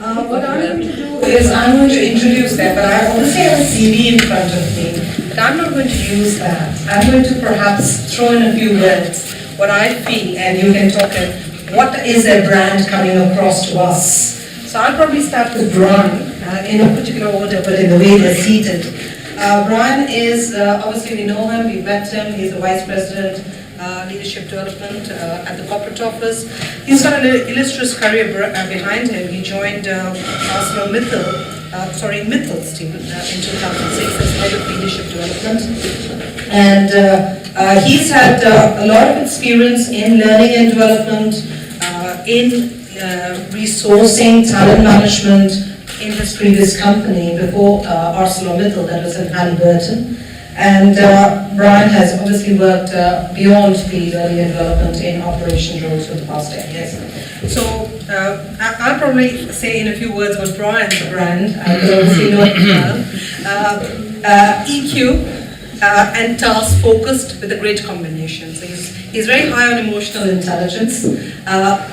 What I'm going to do is I'm going to introduce them, but I obviously have a CV in front of me, but I'm not going to use that. I'm going to perhaps throw in a few words, what I feel, and you can talk at what is their brand coming across to us. So I'll probably start with Brian, in no particular order, but in the way they're seated. Brian is, obviously we know him, we've met him, he's the Vice President, Leadership Development at the corporate office. He's got an illustrious career behind him. He joined ArcelorMittal, Mittal Steel in 2006 as Head of Leadership Development. And he's had a lot of experience in learning and development, in resourcing, talent management in his previous company before ArcelorMittal, that was in Halliburton. And Brian has obviously worked beyond the learning and development in operations roles for the past 10 years. So I'll probably say in a few words what Brian's brand, because obviously know it well. EQ and task focused with a great combination. So he's very high on emotional intelligence,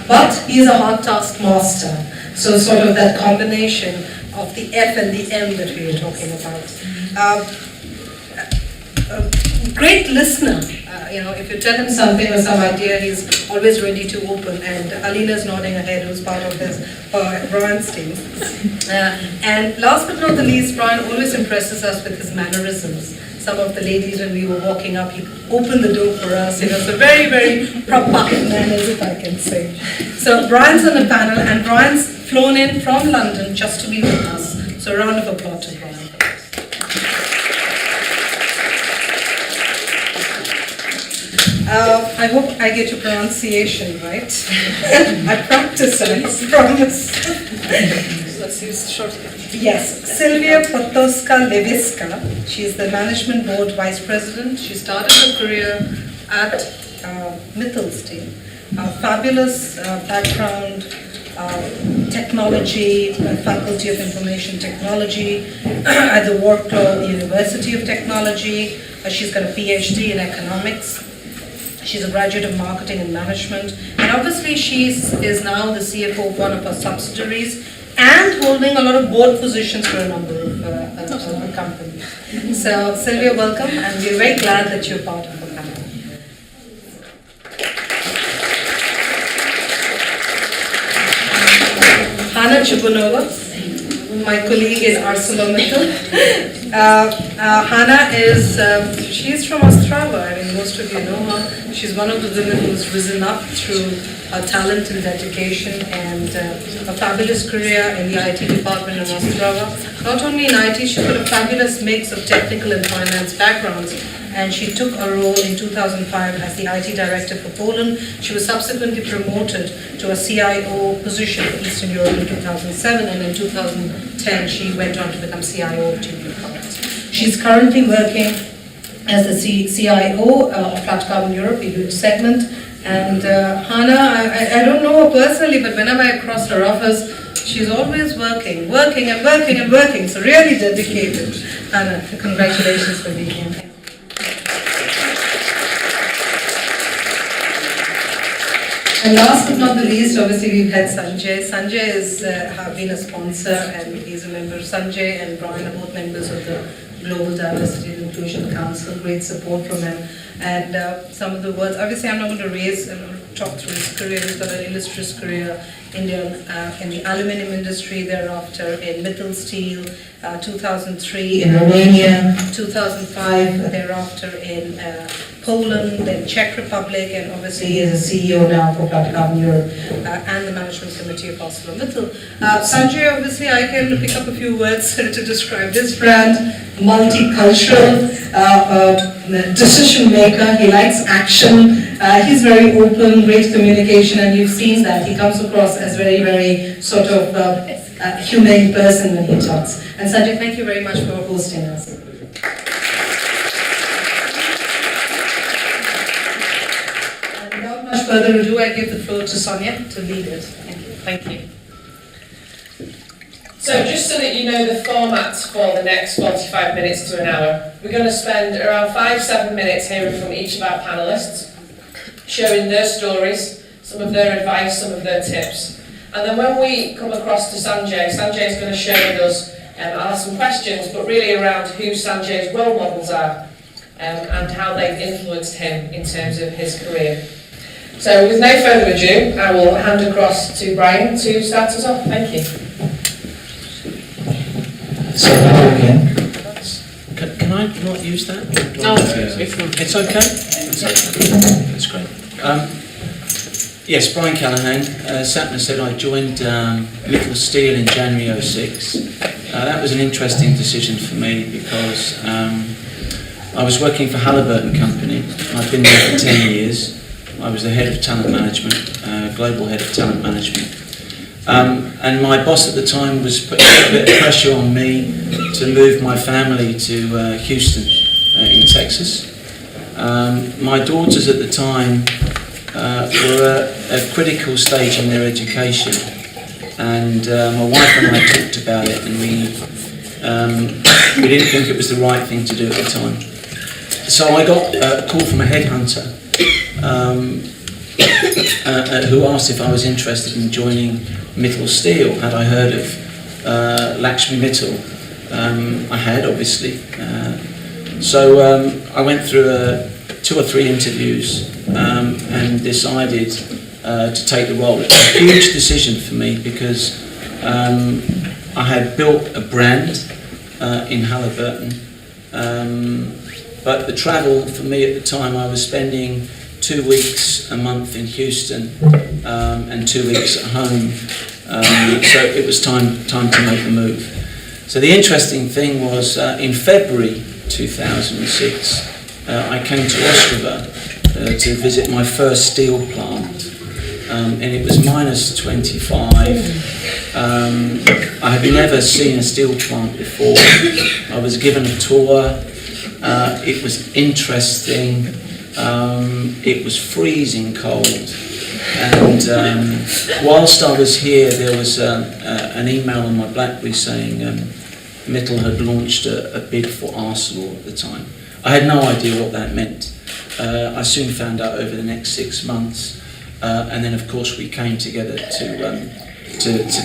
but he's a hard task master. So sort of that combination of the F and the M that we were talking about. Great listener. If you tell him something or some idea, he's always ready to open. And Alina's nodding her head, who's part of his Brian's team. And last but not the least, Brian always impresses us with his mannerisms. Some of the ladies, when we were walking up, he opened the door for us. So very, very proper manners, if I can say. So Brian's on the panel, and Brian's flown in from London just to be with us. So a round of applause to Brian. I hope I get your pronunciation right. I practice it, I promise. Let's use short. Yes, Sylvia Potocka-Lewiska. She's the Management Board Vice President. She started her career at Mittal Steel. Fabulous background, technology, Faculty of Information Technology at the Warsaw University of Technology. She's got a PhD in economics. She's a graduate of marketing and management, and obviously she is now the CFO of one of our subsidiaries and holding a lot of board positions for a number of companies. So Sylvia, welcome, and we're very glad that you're part of the panel. Hannah Chubanova, my colleague in ArcelorMittal. Hannah is, she's from Ostrava. I mean, most of you know her. She's one of the women who's risen up through her talent and dedication, and a fabulous career in the IT department in Ostrava. Not only in IT, she's got a fabulous mix of technical and finance backgrounds, and she took a role in 2005 as the IT director for Poland. She was subsequently promoted to a CIO position for Eastern Europe in 2007, and in 2010 she went on to become CIO of GP Products. She's currently working as the CIO of Flat Carbon Europe, a huge segment. And Hannah, I don't know her personally, but whenever I cross her office, she's always working. So really dedicated. Hannah, congratulations for being here. And last but not the least, obviously we've had Sanjay. Sanjay has been a sponsor, and he's a member. Sanjay and Brian are both members of the Global Diversity and Inclusion Council. Great support from him. And some of the words, obviously I'm not going to talk through his career. He's got an illustrious career in the aluminium industry, thereafter in Mittal Steel, 2003 in Romania, 2005 thereafter in Poland, then Czech Republic, and obviously he is a CEO now for Flat Carbon Europe and the Management Committee of ArcelorMittal. Sanjay, obviously I can pick up a few words to describe his brand. Multicultural, decision maker, he likes action, he's very open, great communication, and you've seen that. He comes across as very, very sort of humane person when he talks. And Sanjay, thank you very much for hosting us. Without much further ado, I give the floor to Sonia to lead it. Thank you. So just so that you know the format for the next 45 minutes to an hour, we're going to spend around 5-7 minutes hearing from each of our panellists, sharing their stories, some of their advice, some of their tips. And then when we come across to Sanjay, Sanjay is going to share with us, I'll ask some questions, but really around who Sanjay's role models are and how they've influenced him in terms of his career. So with no further ado, I will hand across to Brian to start us off. Thank you. So hello again. Can I not use that? No, it's okay. That's great. Yes, Brian Callaghan. Sapna said I joined Mittal Steel in January '06. That was an interesting decision for me because I was working for Halliburton Company. I've been there for 10 years. I was the head of talent management, global head of talent management. And my boss at the time was putting a bit of pressure on me to move my family to Houston in Texas. My daughters at the time were at a critical stage in their education, and my wife and I talked about it, and we didn't think it was the right thing to do at the time. So I got a call from a headhunter who asked if I was interested in joining Mittal Steel. Had I heard of Lakshmi Mittal? I had, obviously. So I went through 2 or 3 interviews and decided to take the role. It was a huge decision for me because I had built a brand in Halliburton, but the travel for me at the time, I was spending 2 weeks a month in Houston and 2 weeks at home, so it was time to make the move. So the interesting thing was in February 2006 I came to Ostrava to visit my first steel plant, and it was minus 25. I had never seen a steel plant before. I was given a tour. It was interesting. It was freezing cold, and whilst I was here, there was an email on my BlackBerry saying Mittal had launched a bid for Arcelor at the time. I had no idea what that meant. I soon found out over the next 6 months, and then of course we came together to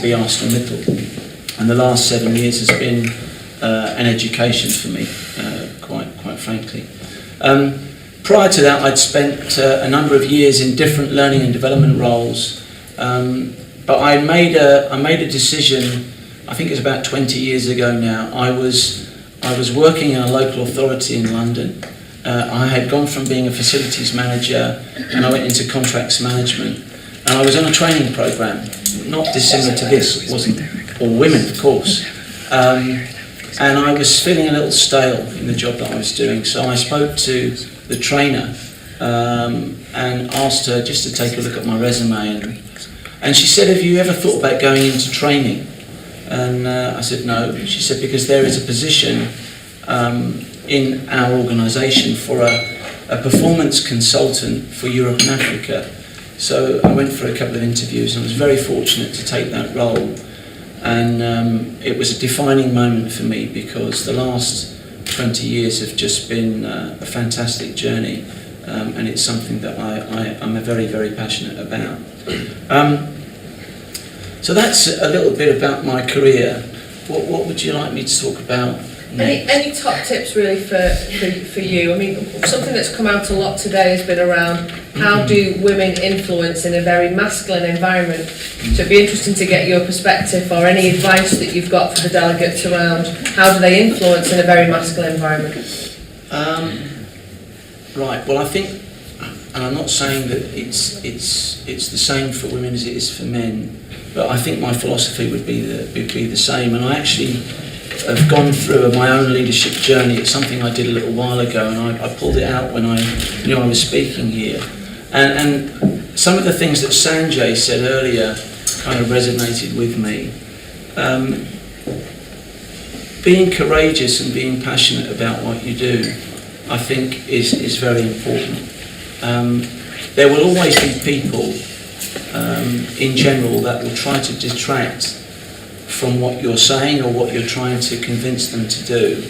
be ArcelorMittal, and the last 7 years has been an education for me, quite frankly. Prior to that, I'd spent a number of years in different learning and development roles, but I made a decision. I think it's about 20 years ago now. I was working in a local authority in London. I had gone from being a facilities manager, and I went into contracts management, and I was on a training program, not dissimilar to this. It wasn't all women, of course. And I was feeling a little stale in the job that I was doing, so I spoke to the trainer and asked her just to take a look at my resume, and she said, "Have you ever thought about going into training?" And I said no. She said, "Because there is a position in our organisation for a performance consultant for Europe and Africa." So I went for a couple of interviews and I was very fortunate to take that role. And it was a defining moment for me because the last 20 years have just been a fantastic journey, and it's something that I'm very, very passionate about. So that's a little bit about my career. What would you like me to talk about next? Any top tips really for you? I mean, something that's come out a lot today has been around how do women influence in a very masculine environment. So it'd be interesting to get your perspective or any advice that you've got for the delegates around how do they influence in a very masculine environment. Right. Well, I think, and I'm not saying that it's the same for women as it is for men, but I think my philosophy would be the same. And I actually have gone through my own leadership journey. It's something I did a little while ago, and I pulled it out when I knew I was speaking here. And some of the things that Sanjay said earlier kind of resonated with me. Being courageous and being passionate about what you do, I think, is very important. There will always be people in general that will try to detract from what you're saying or what you're trying to convince them to do.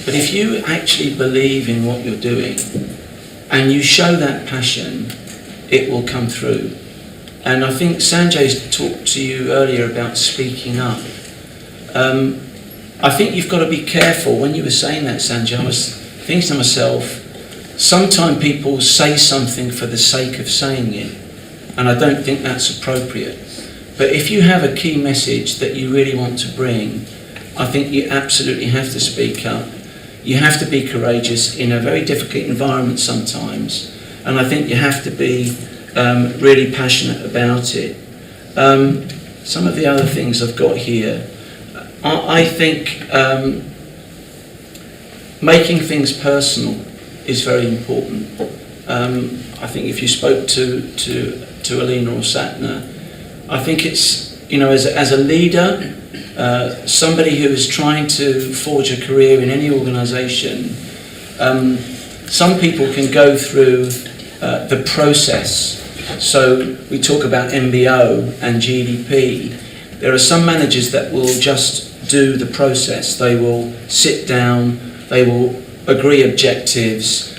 But if you actually believe in what you're doing and you show that passion, it will come through. And I think Sanjay's talked to you earlier about speaking up. I think you've got to be careful. When you were saying that, Sanjay, I was thinking to myself, sometimes people say something for the sake of saying it, and I don't think that's appropriate. But if you have a key message that you really want to bring, I think you absolutely have to speak up. You have to be courageous in a very difficult environment sometimes, and I think you have to be really passionate about it. Some of the other things I've got here, I think making things personal is very important. I think if you spoke to Alina or Satna, I think it's, you know, as a leader, somebody who is trying to forge a career in any organisation, some people can go through the process. So we talk about MBO and GDP. There are some managers that will just do the process. They will sit down, they will agree objectives.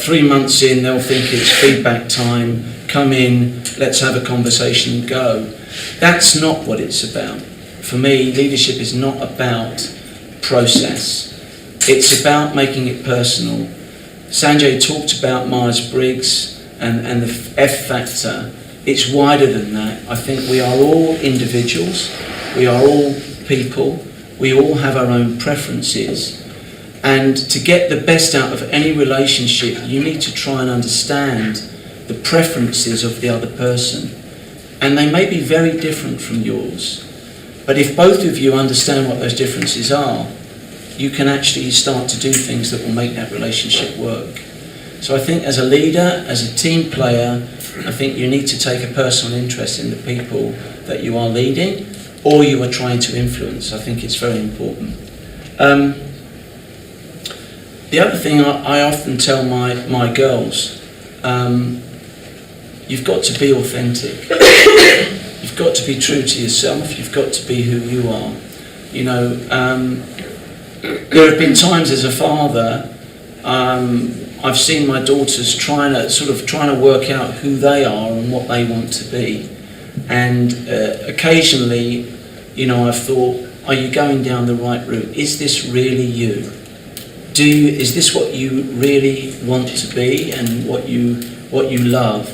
3 months in, they'll think it's feedback time, come in, let's have a conversation, go. That's not what it's about. For me, leadership is not about process. It's about making it personal. Sanjay talked about Myers-Briggs and the F factor. It's wider than that. I think we are all individuals, we are all people, we all have our own preferences. And to get the best out of any relationship, you need to try and understand the preferences of the other person. And they may be very different from yours. But if both of you understand what those differences are, you can actually start to do things that will make that relationship work. So I think as a leader, as a team player, I think you need to take a personal interest in the people that you are leading or you are trying to influence. I think it's very important. The other thing I often tell my girls, you've got to be authentic. You've got to be true to yourself. You've got to be who you are. You know, there have been times as a father, I've seen my daughters trying to work out who they are and what they want to be. And occasionally, you know, I've thought, are you going down the right route? Is this really you? Is this what you really want to be and what you love?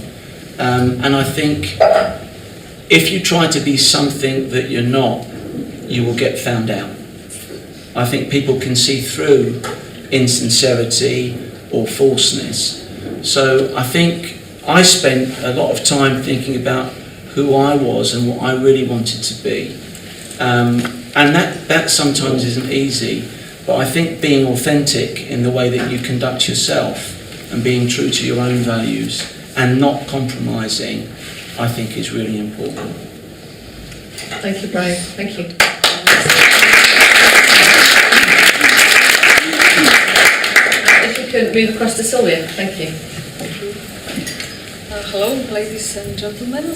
And I think if you try to be something that you're not, you will get found out. I think people can see through insincerity or falseness. So I think I spent a lot of time thinking about who I was and what I really wanted to be. And that sometimes isn't easy, but I think being authentic in the way that you conduct yourself and being true to your own values and not compromising, I think is really important. Thank you, Brian. Thank you. If you could move across to Sylvia. Thank you. Hello, ladies and gentlemen.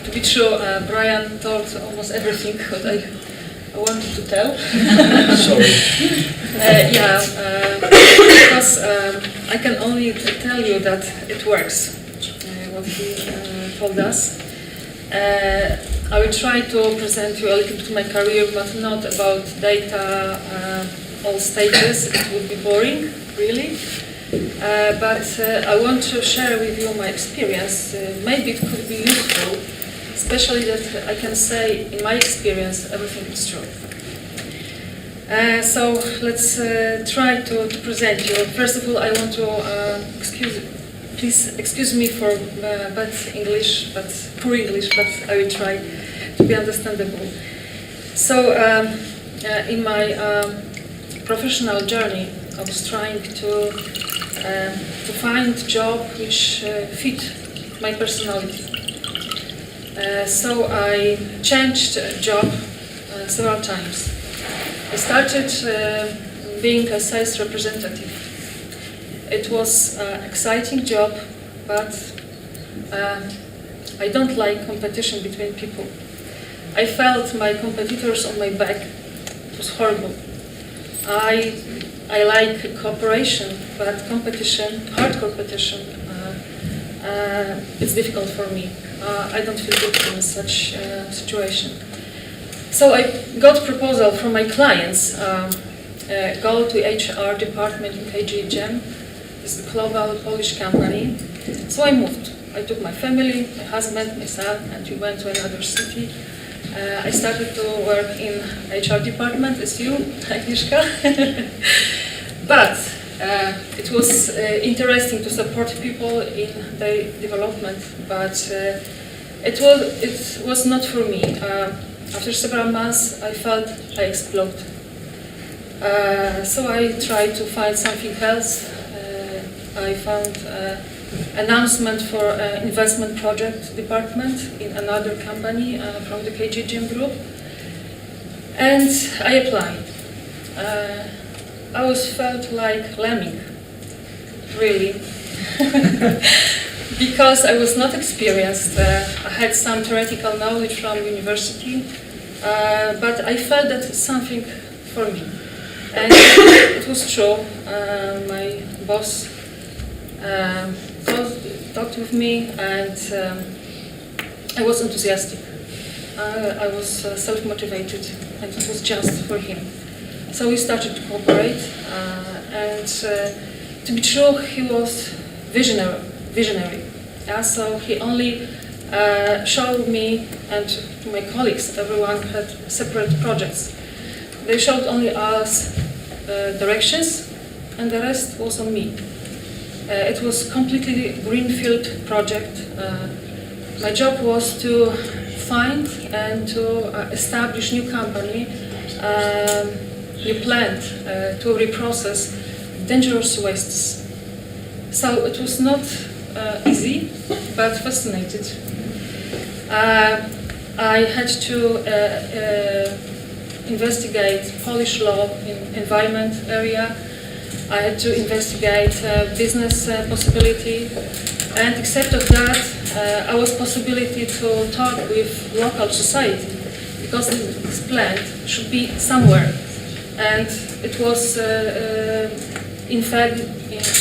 To be true, Brian told almost everything what I wanted to tell. Sorry. Because I can only tell you that it works, what he told us. I will try to present you a little bit my career, but not about data, all stages. It would be boring, really. But I want to share with you my experience. Maybe it could be useful, especially that I can say, in my experience, everything is true. So let's try to present you. First of all, I want to please excuse me for bad English, poor English, but I will try to be understandable. So in my professional journey, I was trying to find a job which fit my personality. So I changed job several times. I started being a sales representative. It was an exciting job, but I don't like competition between people. I felt my competitors on my back. It was horrible. I like cooperation, but competition, hard competition, it's difficult for me. I don't feel good in such situation. So I got proposal from my clients, go to HR department in KGHM. It's a global Polish company. So I moved. I took my family, my husband, my son, and we went to another city. I started to work in HR department as you, Agnieszka. But it was interesting to support people in their development, but it was not for me. After several months, I felt I exploded. So I tried to find something else. I found announcement for investment project department in another company from the KGGM group, and I applied. I was felt like lemming, really, because I was not experienced. I had some theoretical knowledge from university, but I felt that it's something for me, and it was true. My boss talked with me, and I was enthusiastic. I was self-motivated, and it was just for him. So we started to cooperate, and to be true, he was visionary. So he only showed me and to my colleagues, everyone had separate projects. They showed only us directions, and the rest was on me. It was completely greenfield project. My job was to find and to establish new company, new plant to reprocess dangerous wastes. So it was not easy, but fascinating. I had to investigate Polish law in environment area. I had to investigate business possibility, and except of that, I was possibility to talk with local society, because this plant should be somewhere, and it was in fact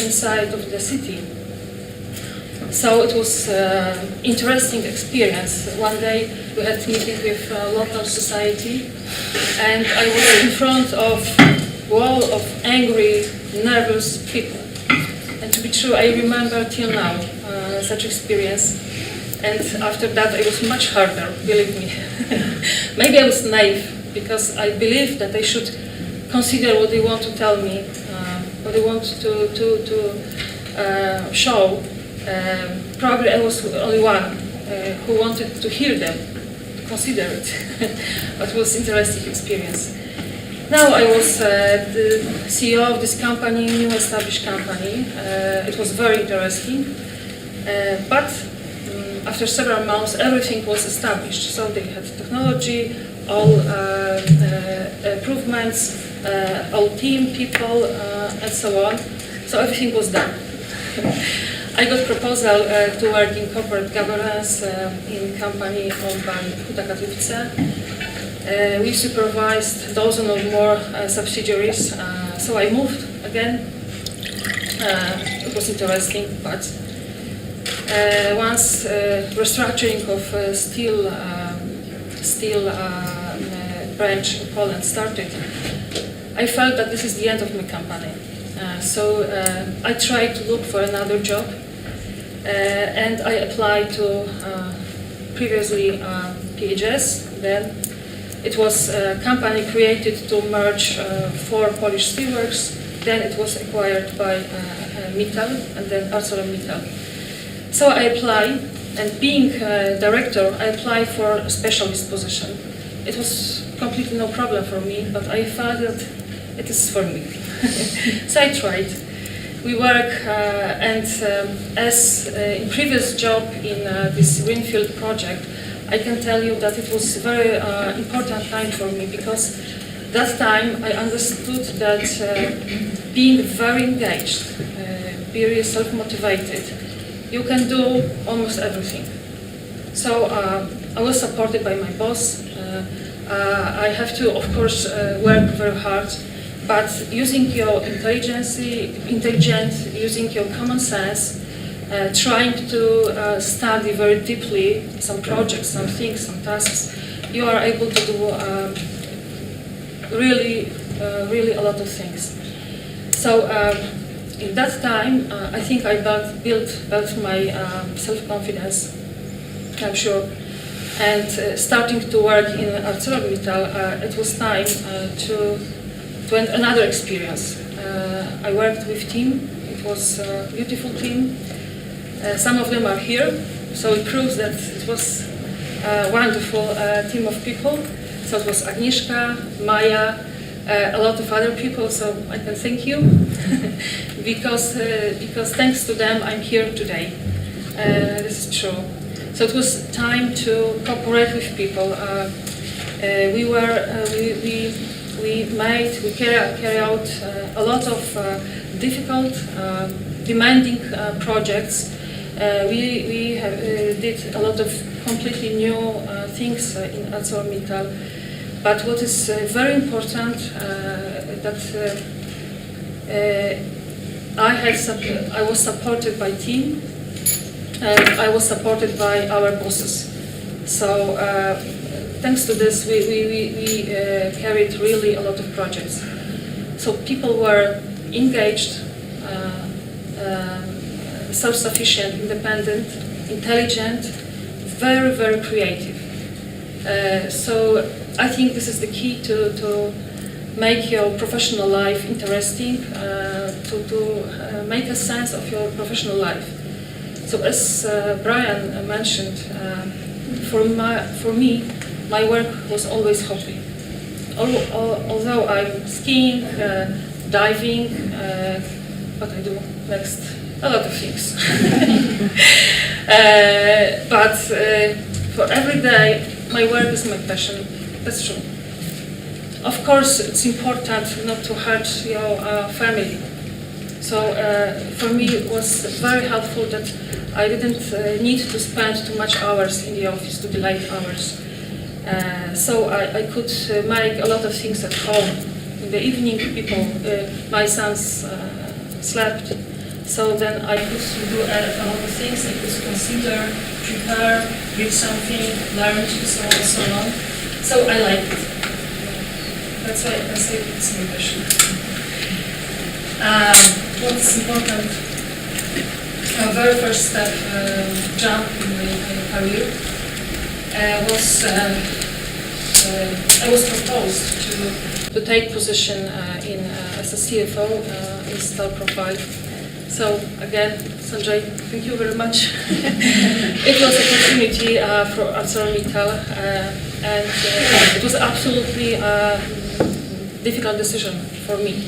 inside of the city. So it was interesting experience. One day we had meeting with local society, and I was in front of wall of angry, nervous people. And to be true, I remember till now such experience. And after that, it was much harder, believe me. Maybe I was naive, because I believed that they should consider what they want to tell me, what they want to show. Probably I was the only one who wanted to hear them, to consider it. But it was interesting experience. Now I was the CEO of this company, new established company. It was very interesting, but after several months everything was established. So they had technology, all improvements, all team people, and so on. So everything was done. I got proposal to work in corporate governance in company owned by Huta Katowice. We supervised dozen or more subsidiaries, so I moved again. It was interesting, but once restructuring of steel branch in Poland started, I felt that this is the end of my company. So I tried to look for another job, and I applied to previously PHS. Then it was a company created to merge 4 Polish steelworks. Then it was acquired by Mittal, and then ArcelorMittal. So I applied, and being director, I applied for a specialist position. It was completely no problem for me, but I felt that it is for me. So I tried. We work, and as in previous job in this greenfield project, I can tell you that it was a very important time for me, because that time I understood that being very engaged, very self-motivated, you can do almost everything. So I was supported by my boss. I have to, of course, work very hard, but using your intelligence, using your common sense, trying to study very deeply some projects, some things, some tasks, you are able to do really a lot of things. So in that time, I think I built my self-confidence, I'm sure. And starting to work in ArcelorMittal, it was time to another experience. I worked with team. It was a beautiful team. Some of them are here, so it proves that it was a wonderful team of people. So it was Agnieszka, Maya, a lot of other people, so I can thank you because thanks to them I'm here today. This is true. So it was time to cooperate with people. We carry out a lot of difficult, demanding projects. We did a lot of completely new things in ArcelorMittal. But what is very important that I was supported by team. And I was supported by our bosses. So thanks to this, we carried really a lot of projects. So people were engaged, self-sufficient, independent, intelligent, very creative. So I think this is the key to make your professional life interesting, to make a sense of your professional life. So as Brian mentioned, for me, my work was always hobby. Although I'm skiing, diving, what I do next, a lot of things. But for every day, my work is my passion. That's true. Of course, it's important not to hurt your family. So for me, it was very helpful that I didn't need to spend too much hours in the office, to be late hours. So I could make a lot of things at home. In the evening, my sons slept, so then I could do a lot of things. I could consider, prepare, read something, learn, and so on and so on. So I like it. That's why I can say it's my passion. What's important? Very first step, jump in my career was I was proposed to take position as a CFO in Steel Profile. So again, Sanjay, thank you very much. It was an opportunity for ArcelorMittal, and it was absolutely a difficult decision for me.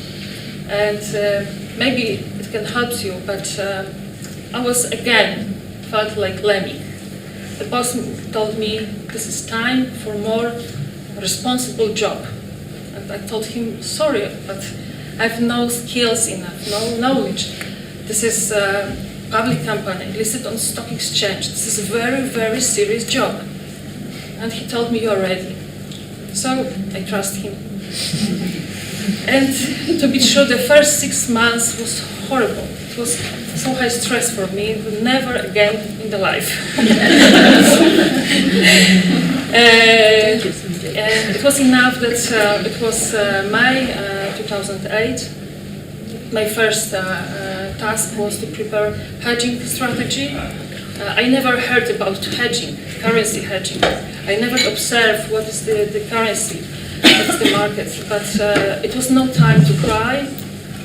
And maybe it can help you, but I was again felt like lemming. The boss told me this is time for more responsible job, and I told him sorry, but I have no skills enough, no knowledge. This is a public company listed on stock exchange. This is a very serious job, and he told me you are ready. So I trust him. And to be sure, the first 6 months was horrible. It was so high stress for me, never again in the life. And it was enough that it was May 2008. My first task was to prepare hedging strategy. I never heard about hedging, currency hedging. I never observed what is the currency. That's the market, but it was no time to cry,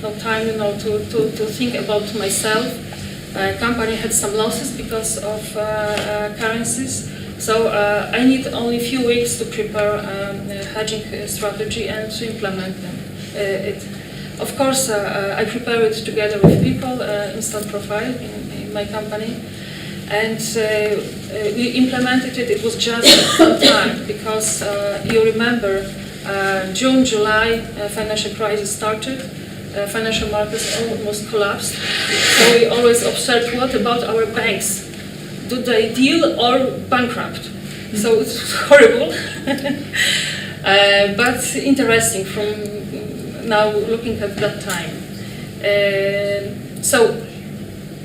no time, to think about myself. Company had some losses because of currencies, so I need only a few weeks to prepare hedging strategy and to implement it. Of course, I prepare it together with people in Steel Profile in my company, and we implemented it. It was just on time because you remember. June, July, financial crisis started. Financial markets almost collapsed. So we always observed, what about our banks? Do they deal or bankrupt? So it's horrible, but interesting from now looking at that time. So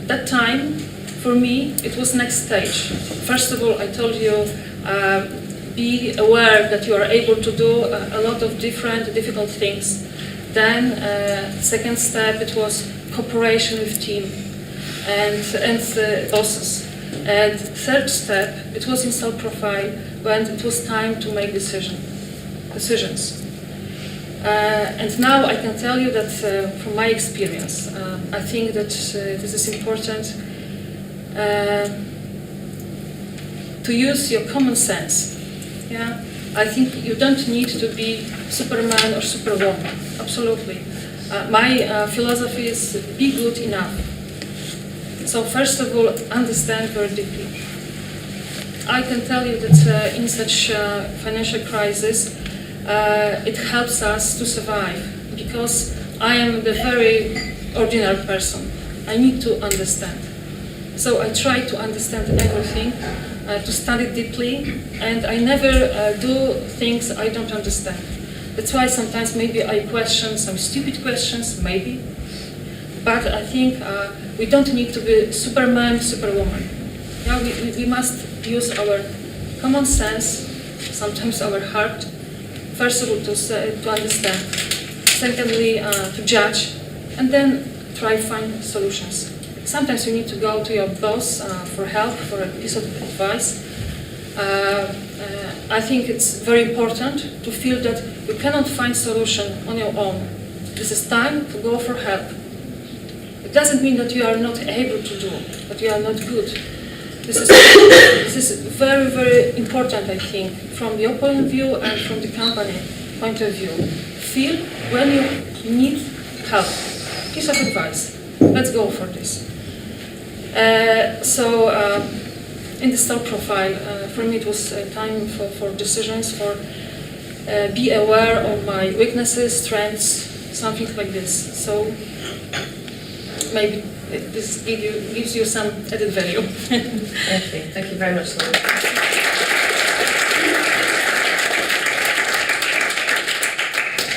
that time for me, it was next stage. First of all, I told you, be aware that you are able to do a lot of different, difficult things. Then, second step, it was cooperation with team and bosses. And third step, it was install profile when it was time to make decisions. And now I can tell you that from my experience, I think that this is important to use your common sense. Yeah, I think you don't need to be Superman or Superwoman. Absolutely. My philosophy is be good enough. So first of all, understand very deeply. I can tell you that in such financial crisis, it helps us to survive because I am the very ordinary person. I need to understand. So I try to understand everything, to study deeply, and I never do things I don't understand. That's why sometimes maybe I question some stupid questions, maybe. But I think we don't need to be Superman, Superwoman. Yeah, we must use our common sense, sometimes our heart, first of all to understand, secondly to judge, and then try find solutions. Sometimes you need to go to your boss for help, for a piece of advice. I think it's very important to feel that you cannot find solution on your own. This is time to go for help. It doesn't mean that you are not able to do, that you are not good. This is very, very important, I think, from your point of view and from the company point of view. Feel when you need help. Piece of advice. Let's go for this. In the stock profile, for me it was time for decisions, for be aware of my weaknesses, strengths, something like this. So maybe this gives you some added value. Thank you very much, Laura.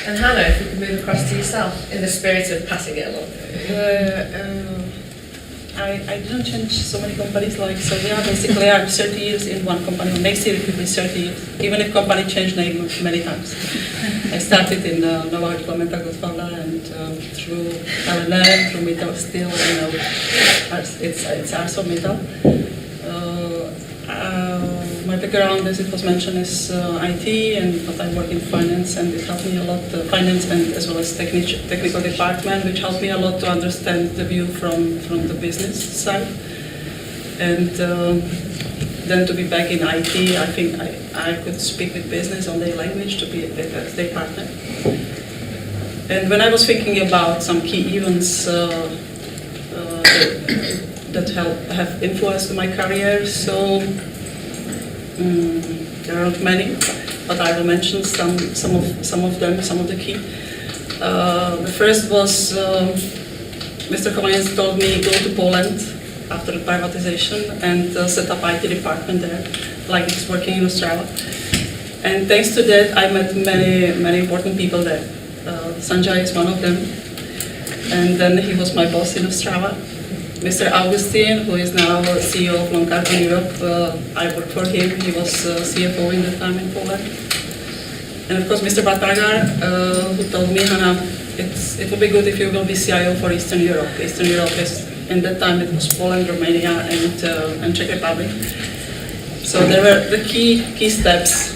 And Hannah, if we could move across to yourself in the spirit of passing it along. I didn't change so many companies like Sylvia. Basically, I'm 30 years in one company. Next year it will be 30 years, even if company changed name many times. I started in Nova ArcelorMittal Gotthard, and through Panel, through Mittal Steel, it's ArcelorMittal. My background, as it was mentioned, is IT, but I work in finance, and it helped me a lot, finance and as well as technical department, which helped me a lot to understand the view from the business side. And then to be back in IT, I think I could speak with business on their language to be their partner. And when I was thinking about some key events that have influenced my career, so there aren't many, but I will mention some of them, some of the key. The first was Mr. Kovacs told me go to Poland after the privatization and set up IT department there, like it's working in Australia. And thanks to that, I met many important people there. Sanjay is one of them, and then he was my boss in Australia. Mr. Augustin, who is now CEO of Long Carbon Europe, I worked for him. He was CFO in the time in Poland. And of course, Mr. Batagar, who told me, Hannah, it would be good if you will be CIO for Eastern Europe. Eastern Europe is, in that time, it was Poland, Romania, and Czech Republic. So there were the key steps,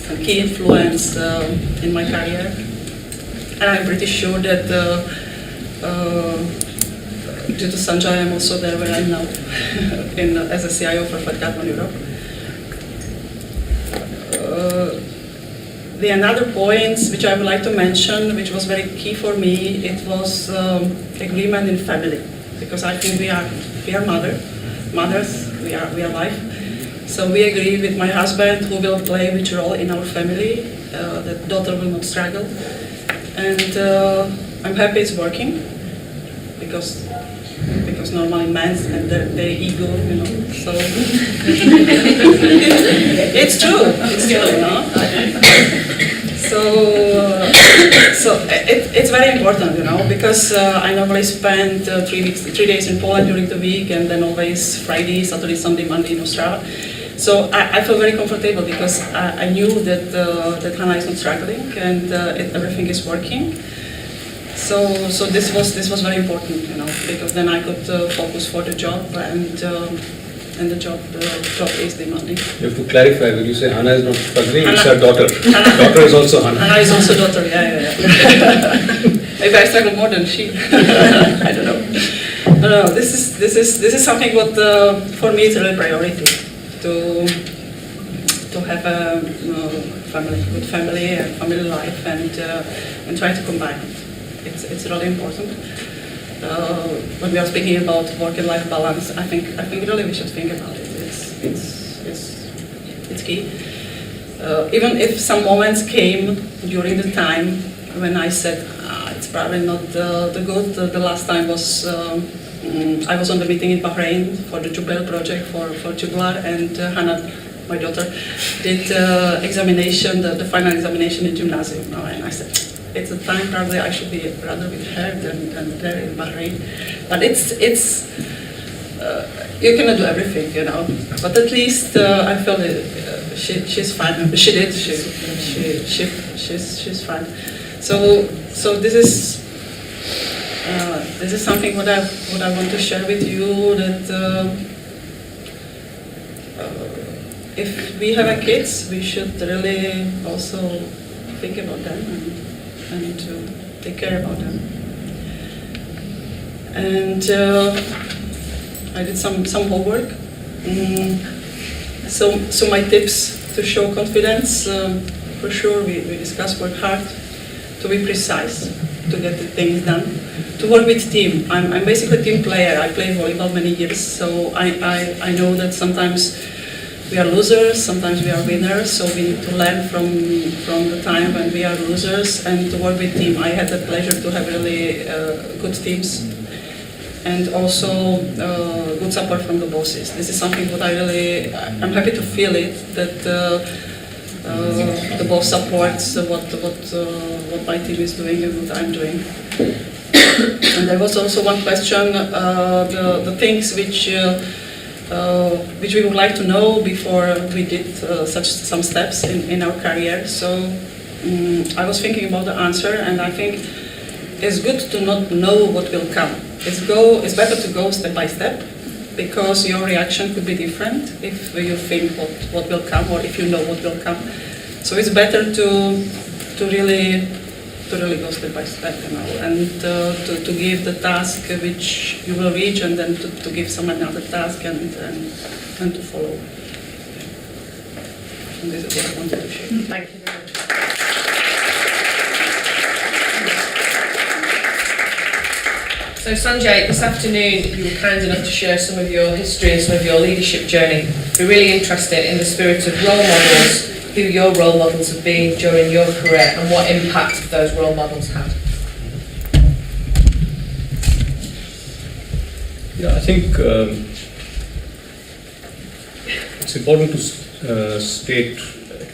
and key influence in my career. And I'm pretty sure that due to Sanjay, I'm also there where I'm now, as a CIO for Flat Carbon Europe. The another points which I would like to mention, which was very key for me, it was agreement in family, because I think we are mothers, we are wife. So we agree with my husband who will play which role in our family, that daughter will not struggle, and I'm happy it's working, because normally men and their ego, so it's true, no? So it's very important, because I normally spend 3 days in Poland during the week, and then always Friday, Saturday, Sunday, Monday in Australia. So I feel very comfortable because I knew that Hannah is not struggling and everything is working. So this was very important, because then I could focus for the job, and the job is demanding. You have to clarify, when you say Hannah is not struggling, it's her daughter. Daughter is also Hannah. Hannah is also daughter, yeah. Maybe I struggle more than she. I don't know. No, this is something what for me is really priority, to have a good family and family life, and try to combine it. It's really important. When we are speaking about work and life balance, I think really we should think about it. It's key. Even if some moments came during the time when I said it's probably not the good. The last time was I was on the meeting in Bahrain for the Jubail project for Tubular, and Hannah, my daughter, did examination, the final examination in gymnasium. And I said, it's a time probably I should be rather with her than there in Bahrain. But it's you cannot do everything, But at least I feel she's fine. She did. She's fine. So this is something what I want to share with you, that if we have a kids, we should really also think about them and take care about them. And I did some homework. So my tips to show confidence, for sure we discussed work hard, to be precise, to get the things done, to work with team. I'm basically a team player. I played volleyball many years, so I know that sometimes we are losers, sometimes we are winners, so we need to learn from the time when we are losers and to work with team. I had the pleasure to have really good teams, and also good support from the bosses. This is something that I'm happy to feel it, that the boss supports what my team is doing and what I'm doing. And there was also one question, the things which we would like to know before we did some steps in our career. So I was thinking about the answer, and I think it's good to not know what will come. It's better to go step by step, because your reaction could be different if you think what will come, or if you know what will come. So it's better to really go step by step, and to give the task which you will reach, and then to give someone another task and to follow. And this is what I wanted to share. Thank you very much. So Sanjay, this afternoon you were kind enough to share some of your history and some of your leadership journey. We're really interested in the spirit of role models, who your role models have been during your career and what impact those role models had. Yeah, I think it's important to state,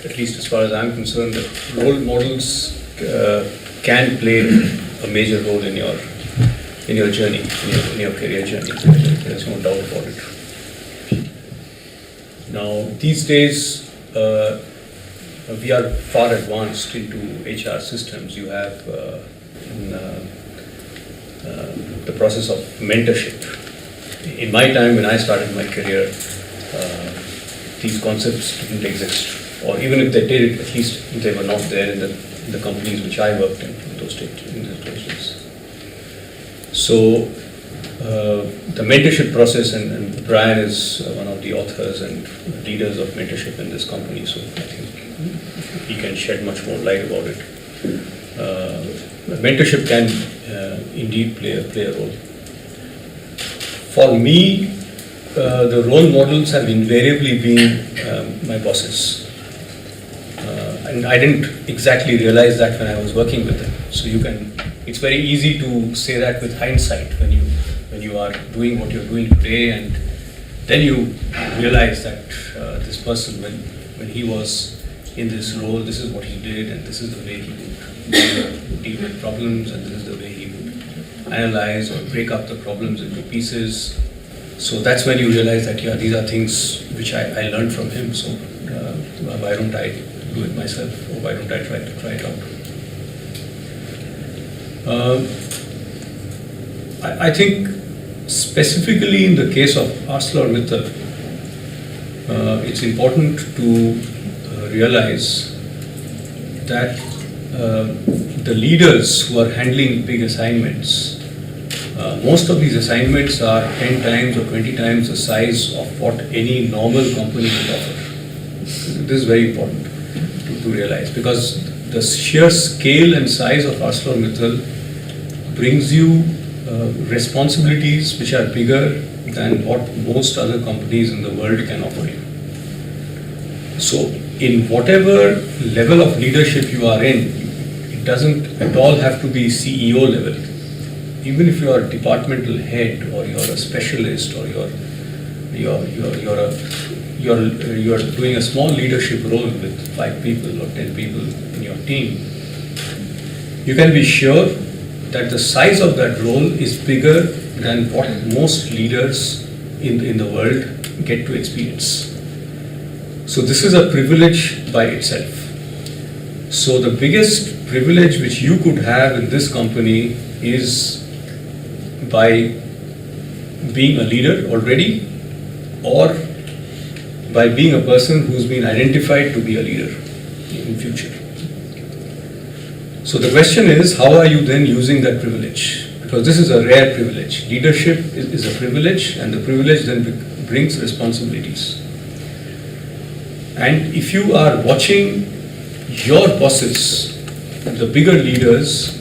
at least as far as I'm concerned, that role models can play a major role in your journey, in your career journey. There's no doubt about it. Now, these days, we are far advanced into HR systems. You have the process of mentorship. In my time, when I started my career, these concepts didn't exist, or even if they did, at least they were not there in the companies which I worked in those days. So the mentorship process, and Brian is one of the authors and leaders of mentorship in this company, so I think he can shed much more light about it. Mentorship can indeed play a role. For me, the role models have invariably been my bosses. And I didn't exactly realize that when I was working with them. So it's very easy to say that with hindsight when you are doing what you're doing today, and then you realize that this person, when he was in this role, this is what he did, and this is the way he would deal with problems, and this is the way he would analyze or break up the problems into pieces. So that's when you realize that, yeah, these are things which I learned from him, so why don't I do it myself, or why don't I try it out? I think specifically in the case of ArcelorMittal, it's important to realize that the leaders who are handling big assignments, most of these assignments are 10 times or 20 times the size of what any normal company could offer. This is very important to realize, because the sheer scale and size of ArcelorMittal brings you responsibilities which are bigger than what most other companies in the world can offer you. So in whatever level of leadership you are in, it doesn't at all have to be CEO level. Even if you are a departmental head, or you're a specialist, or you're doing a small leadership role with 5 people or 10 people in your team, you can be sure that the size of that role is bigger than what most leaders in the world get to experience. So this is a privilege by itself. So the biggest privilege which you could have in this company is by being a leader already, or by being a person who's been identified to be a leader in future. So the question is, how are you then using that privilege? Because this is a rare privilege. Leadership is a privilege, and the privilege then brings responsibilities. And if you are watching your bosses, the bigger leaders,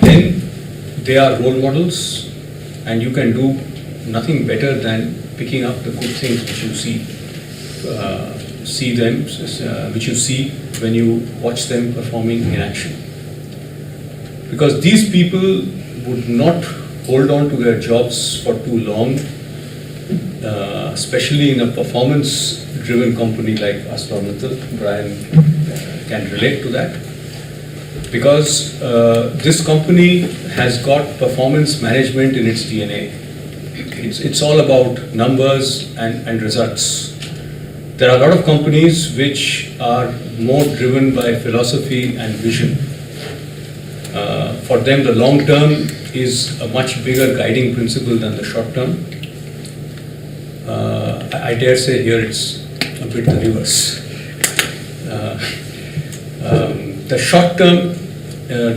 then they are role models, and you can do nothing better than picking up the good things which you which you see when you watch them performing in action. Because these people would not hold on to their jobs for too long, especially in a performance-driven company like ArcelorMittal. Brian can relate to that. Because this company has got performance management in its DNA. It's all about numbers and results. There are a lot of companies which are more driven by philosophy and vision. For them, the long term is a much bigger guiding principle than the short term. I dare say here it's a bit the reverse. The short term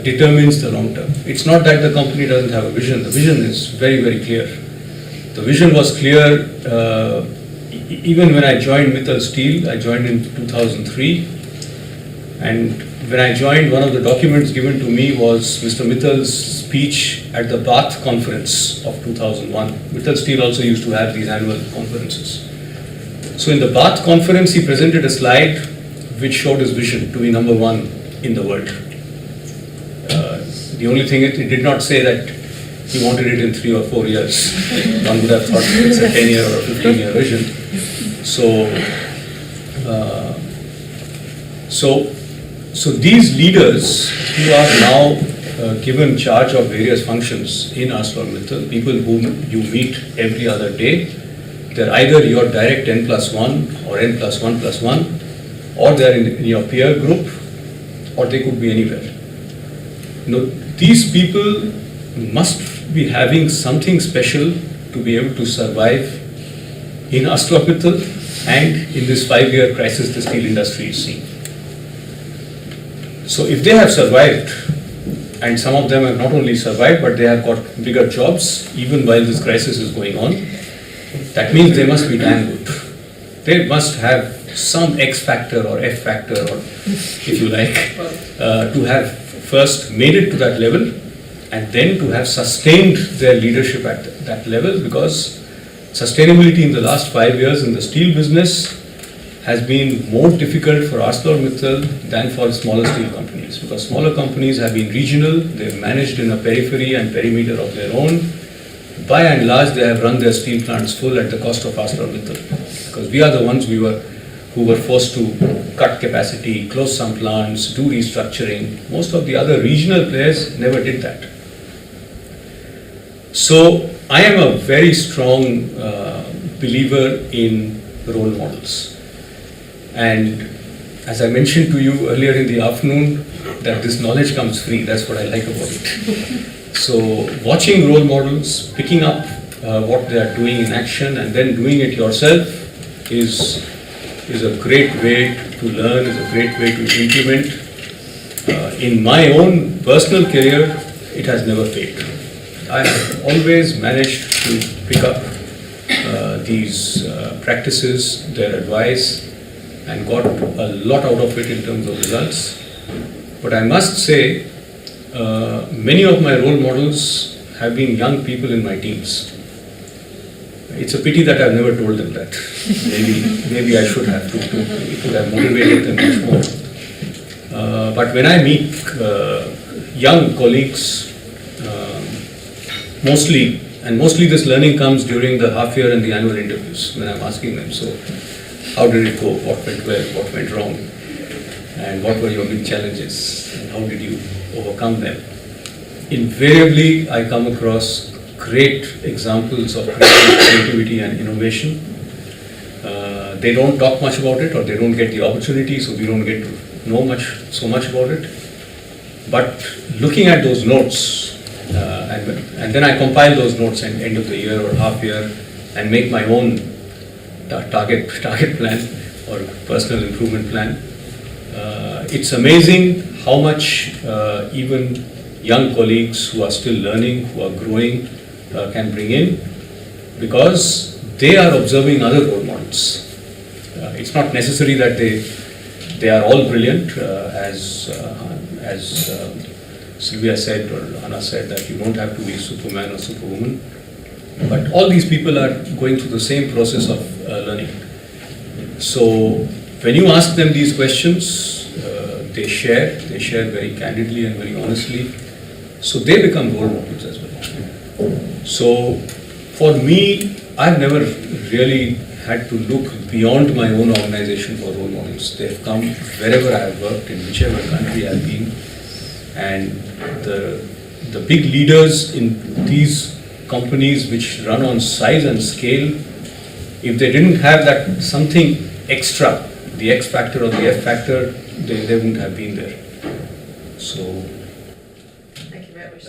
determines the long term. It's not that the company doesn't have a vision. The vision is very, very clear. The vision was clear even when I joined Mittal Steel. I joined in 2003, and when I joined, one of the documents given to me was Mr. Mittal's speech at the Bath conference of 2001. Mittal Steel also used to have these annual conferences. So in the Bath conference, he presented a slide which showed his vision to be number 1 in the world. The only thing, it did not say that he wanted it in 3 or 4 years. One would have thought it's a 10-year or a 15-year vision. So these leaders who are now given charge of various functions in ArcelorMittal, people whom you meet every other day, they're either your direct N+1 or N+1+1, or they're in your peer group, or they could be anywhere. These people must be having something special to be able to survive in ArcelorMittal and in this 5-year crisis the steel industry is seeing. So if they have survived, and some of them have not only survived, but they have got bigger jobs even while this crisis is going on, that means they must be damn good. They must have some X factor or F factor, or if you like, to have first made it to that level, and then to have sustained their leadership at that level, because sustainability in the last 5 years in the steel business has been more difficult for ArcelorMittal than for smaller steel companies, because smaller companies have been regional, they've managed in a periphery and perimeter of their own. By and large, they have run their steel plants full at the cost of ArcelorMittal, because we are the ones, we who were forced to cut capacity, close some plants, do restructuring. Most of the other regional players never did that. So I am a very strong believer in role models. And as I mentioned to you earlier in the afternoon, that this knowledge comes free. That's what I like about it. So watching role models, picking up what they are doing in action and then doing it yourself is a great way to learn, is a great way to implement. In my own personal career, it has never failed. I have always managed to pick up these practices, their advice, and got a lot out of it in terms of results. But I must say, many of my role models have been young people in my teams. It's a pity that I've never told them that. Maybe I should have. It would have motivated them much more. But when I meet young colleagues, mostly this learning comes during the half year and the annual interviews when I'm asking them, so how did it go, what went well, what went wrong, and what were your big challenges, and how did you overcome them. Invariably, I come across great examples of creativity and innovation. They don't talk much about it, or they don't get the opportunity, so we don't get to know so much about it. But looking at those notes, and then I compile those notes at the end of the year or half year and make my own target plan or personal improvement plan. It's amazing how much even young colleagues who are still learning, who are growing, can bring in, because they are observing other role models. It's not necessary that they are all brilliant, as Sylvia said or Anna said, that you don't have to be Superman or Superwoman. But all these people are going through the same process of learning. So when you ask them these questions, they share very candidly and very honestly. So they become role models as well. So for me, I've never really had to look beyond my own organization for role models. They've come wherever I have worked, in whichever country I've been. And the big leaders in these companies which run on size and scale, if they didn't have that something extra, the X factor or the F factor, they wouldn't have been there. So, Thank you very much.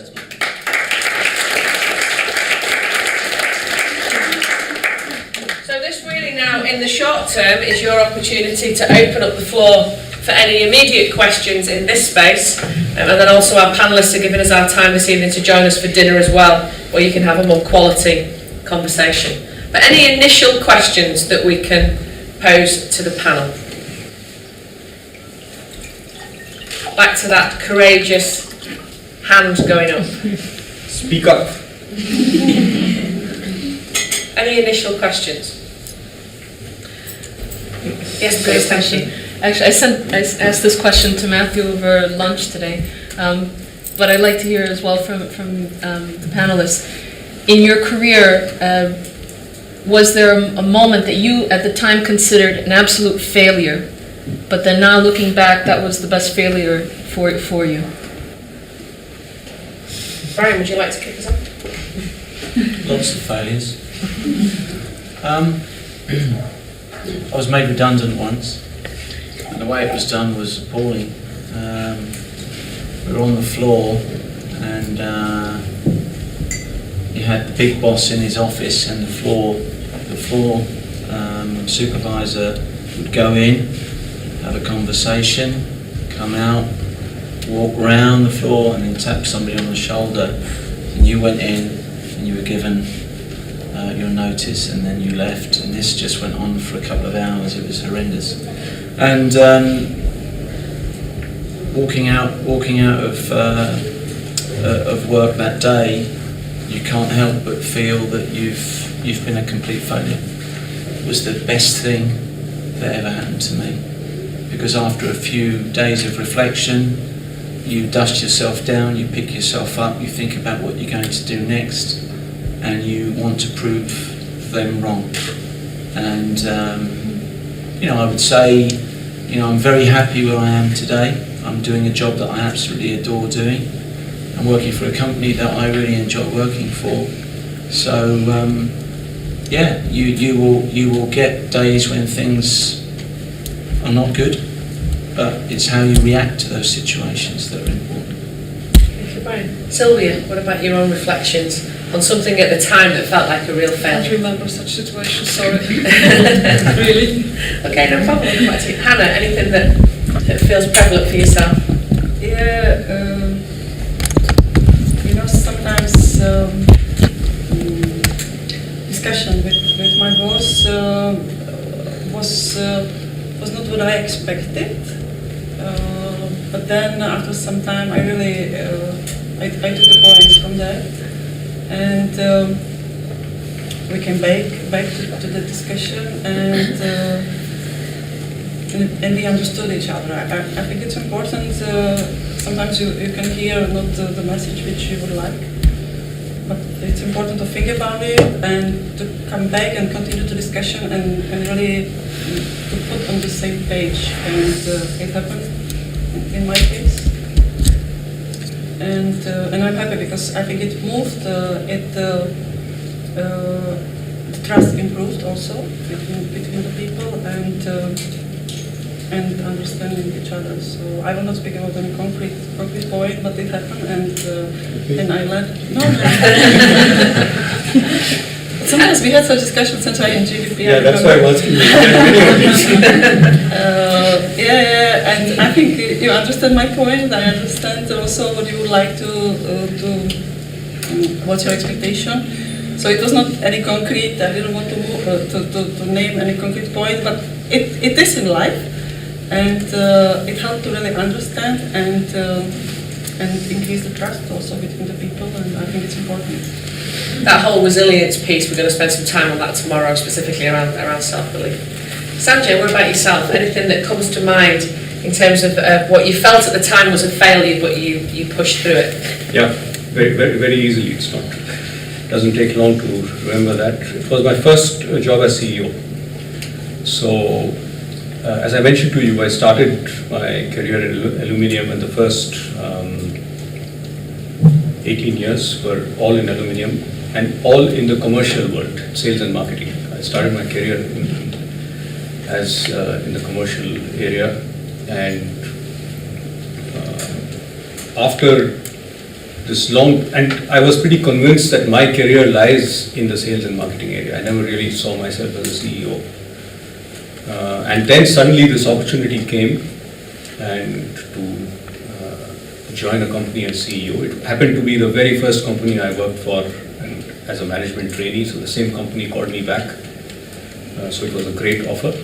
So this really now, in the short term, is your opportunity to open up the floor for any immediate questions in this space, and then also our panellists are giving us our time this evening to join us for dinner as well, where you can have a more quality conversation. But any initial questions that we can pose to the panel? Back to that courageous hand going up. speak up. Any initial questions? Yes, please, thank you. Actually, I asked this question to Matthew over lunch today, but I'd like to hear as well from the panelists. In your career, was there a moment that you at the time considered an absolute failure, but then now looking back, that was the best failure for you? Brian, would you like to kick us off? Lots of failures. I was made redundant once, and the way it was done was appalling. We were on the floor, and you had the big boss in his office, and the floor supervisor would go in, have a conversation, come out, walk round the floor, and then tap somebody on the shoulder, and you went in and you were given your notice, and then you left, and this just went on for a couple of hours. It was horrendous. And walking out of work that day, you can't help but feel that you've been a complete failure. It was the best thing that ever happened to me, because after a few days of reflection, you dust yourself down, you pick yourself up, you think about what you're going to do next, and you want to prove them wrong. And I would say, I'm very happy where I am today. I'm doing a job that I absolutely adore doing. I'm working for a company that I really enjoy working for. So, you will get days when things are not good, but it's how you react to those situations that are important. Thank you, Brian. Sylvia, what about your own reflections on something at the time that felt like a real I can't failure? remember such situations, sorry. Really? Okay, no problem. We'll come back to you. Hannah, anything that feels prevalent for yourself? Yeah, sometimes discussion with my boss was not what I expected. But then after some time, I really I took a point from that, and we came back to the discussion, and we understood each other. I think it's important. Sometimes you can hear not the message which you would like, but it's important to think about it and to come back and continue the discussion and really to put on the same page. And it happened in my case. And I'm happy because I think it moved. The trust improved also between the people and understanding each other. So I will not speak about any concrete point, but it happened, and I learned. No. Sometimes we had such discussions since I in GDP. Yeah, that's why I'm asking you. And I think you understand my point. I understand also what you would like to what's your expectation. So it was not any concrete. I didn't want to move to name any concrete point, but it is in life. And it helped to really understand and increase the trust also between the people, and I think it's important. That whole resilience piece, we're going to spend some time on that tomorrow, specifically around self-belief. Sanjay, what about yourself? Anything that comes to mind in terms of what you felt at the time was a failure, but you pushed through it? Yeah, very, very, very easily. It doesn't take long to remember that. It was my first job as CEO. So, as I mentioned to you, I started my career in aluminium, and the first 18 years were all in aluminium and all in the commercial world, sales and marketing. I started my career in the commercial area, and after this long, and I was pretty convinced that my career lies in the sales and marketing area. I never really saw myself as a CEO. And then suddenly this opportunity came, and to join a company as CEO. It happened to be the very first company I worked for as a management trainee, so the same company called me back. So it was a great offer.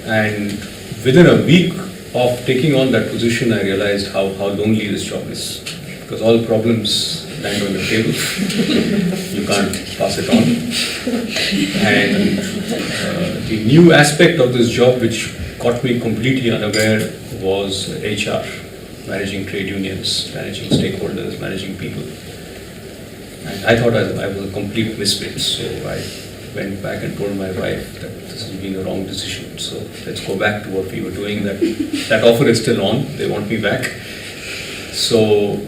And within a week of taking on that position, I realized how lonely this job is, because all problems land on the table. You can't pass it on. And the new aspect of this job, which caught me completely unaware, was HR, managing trade unions, managing stakeholders, managing people. And I thought I was a complete misfit, so I went back and told my wife that this has been the wrong decision. So let's go back to what we were doing. That offer is still on. They want me back. So,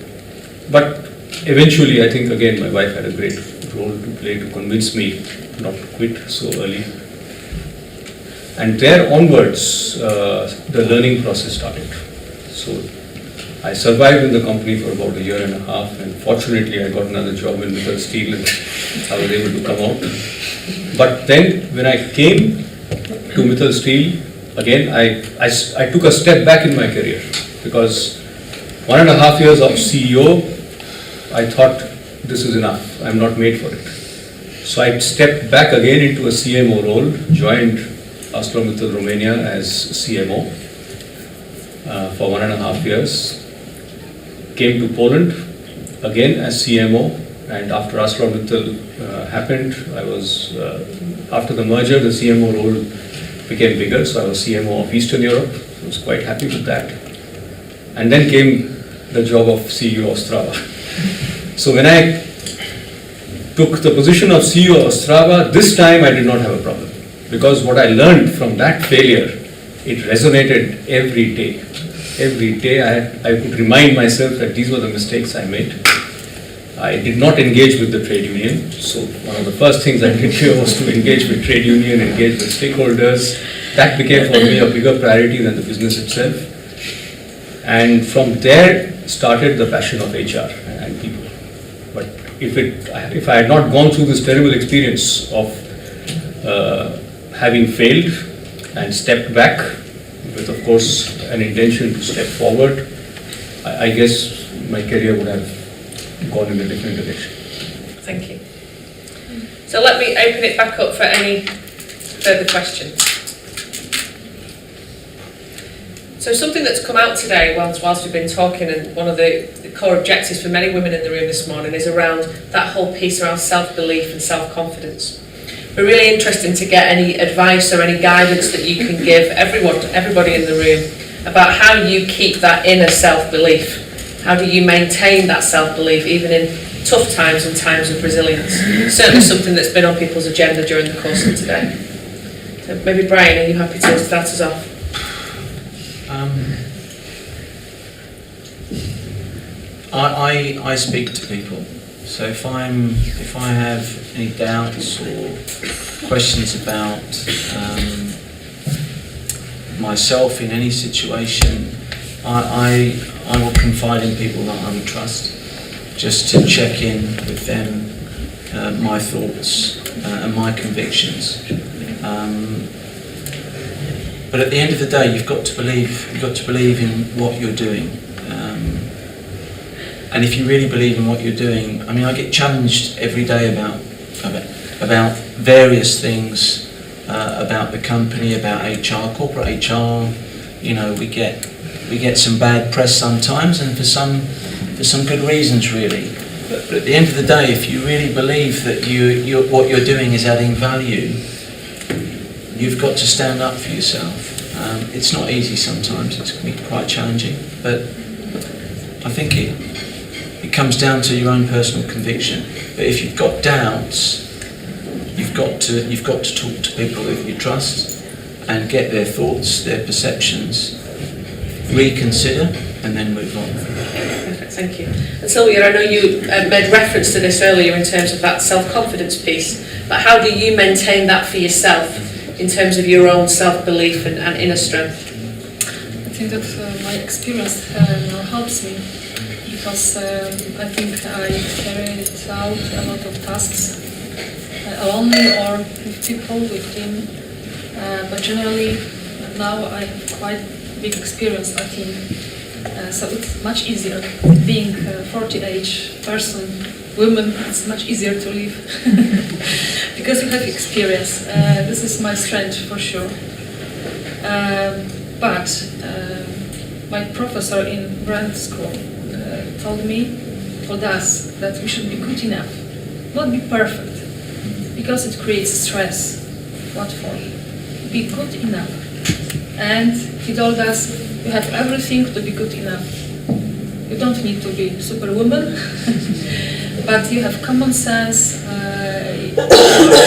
but eventually, I think again my wife had a great role to play to convince me not to quit so early. And there onwards, the learning process started. So I survived in the company for about a year and a half, and fortunately I got another job in Mittal Steel and I was able to come out. But then when I came to Mittal Steel, again I took a step back in my career, because 1.5 years of CEO, I thought this is enough, I'm not made for it. So I stepped back again into a CMO role, joined ArcelorMittal Romania as CMO for 1.5 years. Came to Poland again as CMO, and after ArcelorMittal happened, I was after the merger, the CMO role became bigger, so I was CMO of Eastern Europe. I was quite happy with that. And then came the job of CEO of Strava. So when I took the position of CEO of Strava, this time I did not have a problem. because what I learned from that failure, it resonated every day. Every day I could remind myself that these were the mistakes I made. I did not engage with the trade union, so one of the first things I did here was to engage with trade union, engage with stakeholders. That became for me a bigger priority than the business itself. And from there started the passion of HR and people. But if I had not gone through this terrible experience of having failed and stepped back with, of course, an intention to step forward, I guess my career would have gone in a different direction. Thank you. So let me open it back up for any further questions. So something that's come out today whilst we've been talking, and one of the core objectives for many women in the room this morning is around that whole piece around self-belief and self-confidence. We're really interested to get any advice or any guidance that you can give everybody in the room about how you keep that inner self-belief. How do you maintain that self-belief even in tough times and times of resilience? Certainly something that's been on people's agenda during the course of today. So maybe Brian, are you happy to start us off? I speak to people. So if I have any doubts or questions about myself in any situation, I will confide in people that I would trust, just to check in with them, my thoughts and my convictions. But at the end of the day, you've got to believe in what you're doing. And if you really believe in what you're doing, I mean, I get challenged every day about various things, about the company, about HR, corporate HR. You know, we get some bad press sometimes, and for some good reasons, really. But at the end of the day, if you really believe that what you're doing is adding value, you've got to stand up for yourself. It's not easy sometimes. It can be quite challenging, but I think it comes down to your own personal conviction. But if you've got doubts, you've got to talk to people that you trust and get their thoughts, their perceptions, reconsider, and then move on. Perfect, thank you. And Sylvia, I know you made reference to this earlier in terms of that self-confidence piece, but how do you maintain that for yourself in terms of your own self-belief and inner strength? I think that my experience now helps me, because I think I carried out a lot of tasks alone or with people, with team, but generally now I have quite big experience, I think, so it's much easier. Being a 40-age person, woman, it's much easier to live because you have experience. This is my strength for sure. But my professor in brand school told us that we should be good enough, not be perfect, because it creates stress. What for? Be good enough. And he told us you have everything to be good enough. You don't need to be superwoman, but you have common sense,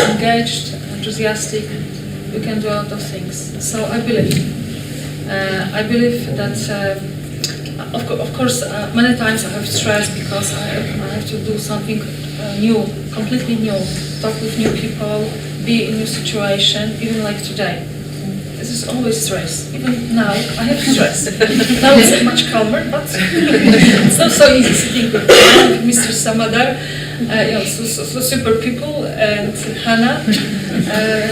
engaged, enthusiastic. You can do a lot of things. So I believe that. Of course, many times I have stress because I have to do something new, completely new, talk with new people, be in a new situation, even like today. This is always stress. Even now, I have stress. Now it's much calmer, but it's not so easy sitting with Mr. Samadar, so super people, and Hannah,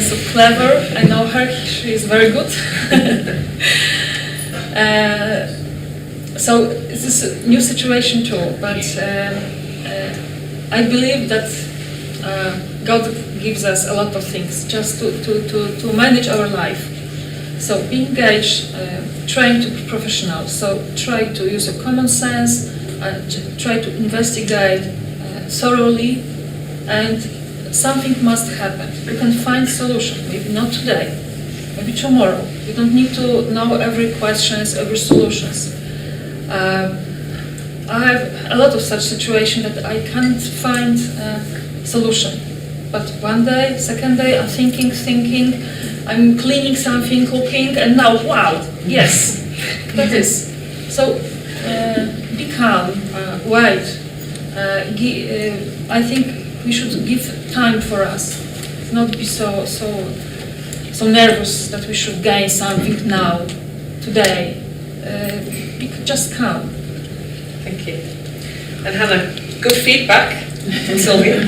so clever. I know her, she is very good. So this is a new situation too, but I believe that God gives us a lot of things just to manage our life. So be engaged, trying to be professional. So try to use a common sense, try to investigate thoroughly, and something must happen. You can find solution, maybe not today, maybe tomorrow. You don't need to know every questions, every solutions. I have a lot of such situations that I can't find a solution. But one day, second day, I'm thinking, I'm cleaning something, cooking, and now, wow, yes, that is. So, be calm, wait. I think we should give time for us, not be so nervous that we should gain something now, today. Be just calm. Thank you. And Hannah, good feedback from Sylvia.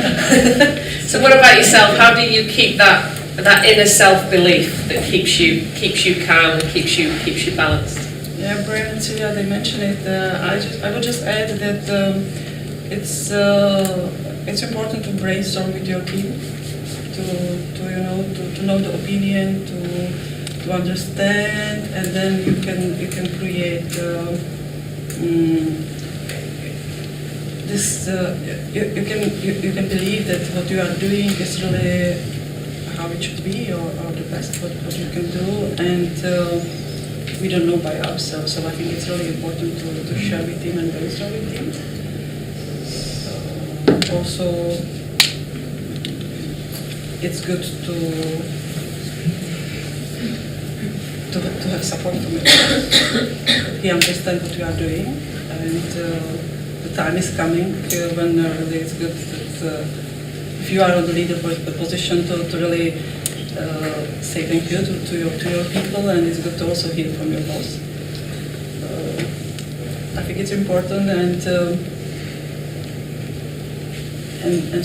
So what about yourself? How do you keep that inner self-belief that keeps you calm and keeps you balanced? Yeah, Brian and Celia, they mentioned it. I would just add that it's important to brainstorm with your team, to know the opinion, to understand, and then you can create this. You can believe that what you are doing is really how it should be, or the best what you can do, and. We don't know by ourselves, so I think it's really important to share with him and brainstorm with him. Also, it's good to have support from him. He understands what we are doing, and the time is coming when really it's good that if you are on the leader position to really say thank you to your people, and it's good to also hear from your boss. I think it's important and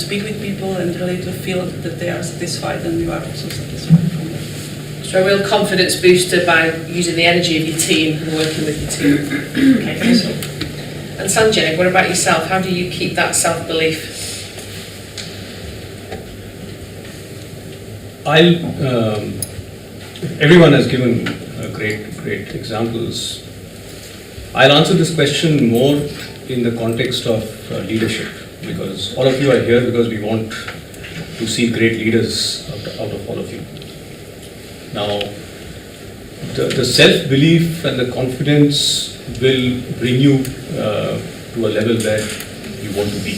speak with people and really to feel that they are satisfied and you are also satisfied from them. So a real confidence booster by using the energy of your team and working with your team. Okay, thanks. And Sanjay, what about yourself? How do you keep that self-belief? Everyone has given great examples. I'll answer this question more in the context of leadership, because all of you are here because we want to see great leaders out of all of you. Now, the self-belief and the confidence will bring you to a level where you want to be.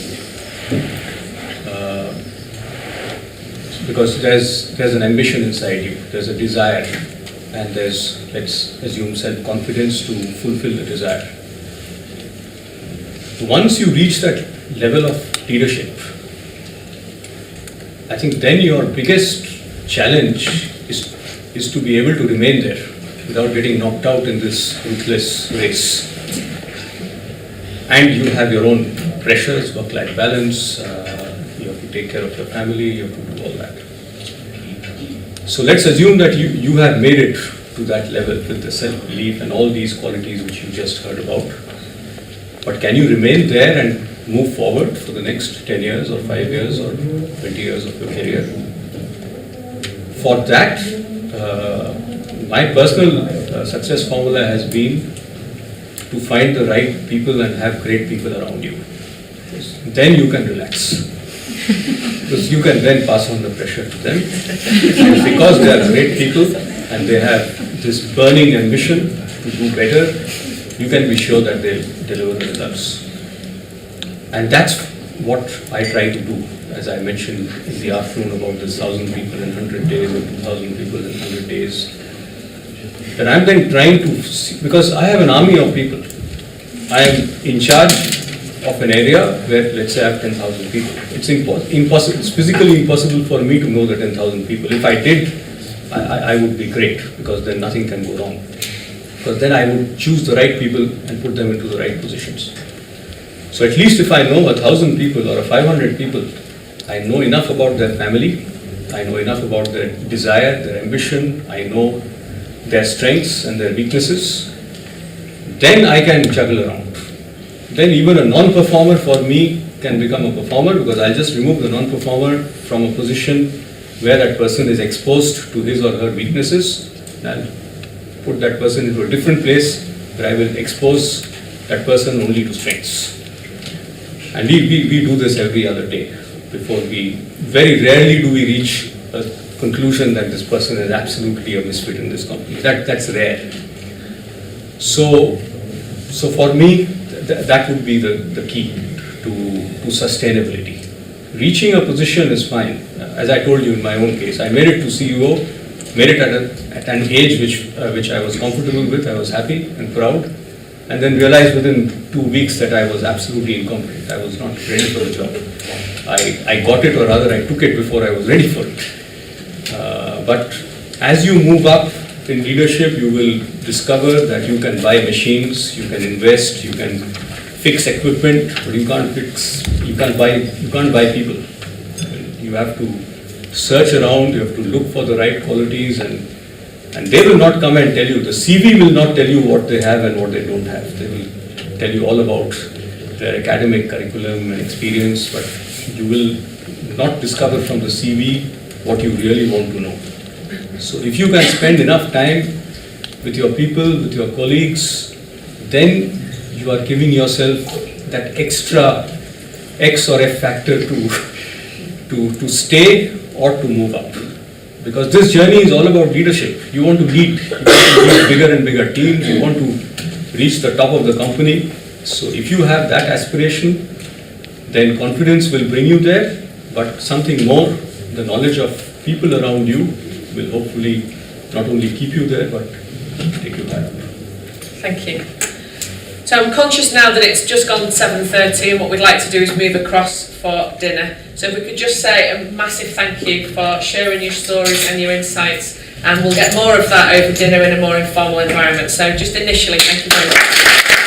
Because there's an ambition inside you, there's a desire, and there's, let's assume, self-confidence to fulfill the desire. Once you reach that level of leadership, I think then your biggest challenge is to be able to remain there without getting knocked out in this ruthless race. And you have your own pressures, work-life balance, you have to take care of your family, you have to do all that. So let's assume that you have made it to that level with the self-belief and all these qualities which you just heard about. But can you remain there and move forward for the next 10 years or 5 years or 20 years of your career? For that, my personal success formula has been to find the right people and have great people around you. Then you can relax. Because you can then pass on the pressure to them. And because they are great people and they have this burning ambition to do better, you can be sure that they'll deliver the results. And that's what I try to do, as I mentioned in the afternoon about this 1,000 people in 100 days or 2,000 people in 100 days. And I'm then trying to see, because I have an army of people. I am in charge of an area where, let's say, I have 10,000 people. It's impossible. It's physically impossible for me to know the 10,000 people. If I did, I would be great, because then nothing can go wrong. Because then I would choose the right people and put them into the right positions. So at least if I know 1,000 people or 500 people, I know enough about their family, I know enough about their desire, their ambition, I know their strengths and their weaknesses, then I can juggle around. Then even a non-performer for me can become a performer, because I'll just remove the non-performer from a position where that person is exposed to his or her weaknesses, and put that person into a different place where I will expose that person only to strengths. And we do this every other day. Before very rarely do we reach a conclusion that this person is absolutely a misfit in this company. That's rare. So for me, that would be the key to sustainability. Reaching a position is fine, as I told you in my own case, I made it to CEO, made it at an age which I was comfortable with, I was happy and proud, and then realized within 2 weeks that I was absolutely incompetent. I was not ready for the job. I got it, or rather I took it before I was ready for it. But as you move up in leadership, you will discover that you can buy machines, you can invest, you can fix equipment, but you can't buy people. You have to search around, you have to look for the right qualities, and they will not come and tell you. The CV will not tell you what they have and what they don't have. They will tell you all about their academic curriculum and experience, but you will not discover from the CV what you really want to know. So if you can spend enough time with your people, with your colleagues, then you are giving yourself that extra X or F factor to stay or to move up. Because this journey is all about leadership. You want to lead. You want to lead bigger and bigger teams. You want to reach the top of the company. So if you have that aspiration, then confidence will bring you there, but something more, the knowledge of people around you will hopefully not only keep you there, but take you higher. Thank you. So I'm conscious now that it's just gone 7:30 and what we'd like to do is move across for dinner. So if we could just say a massive thank you for sharing your stories and your insights, and we'll get more of that over dinner in a more informal environment. So just initially, thank you very much.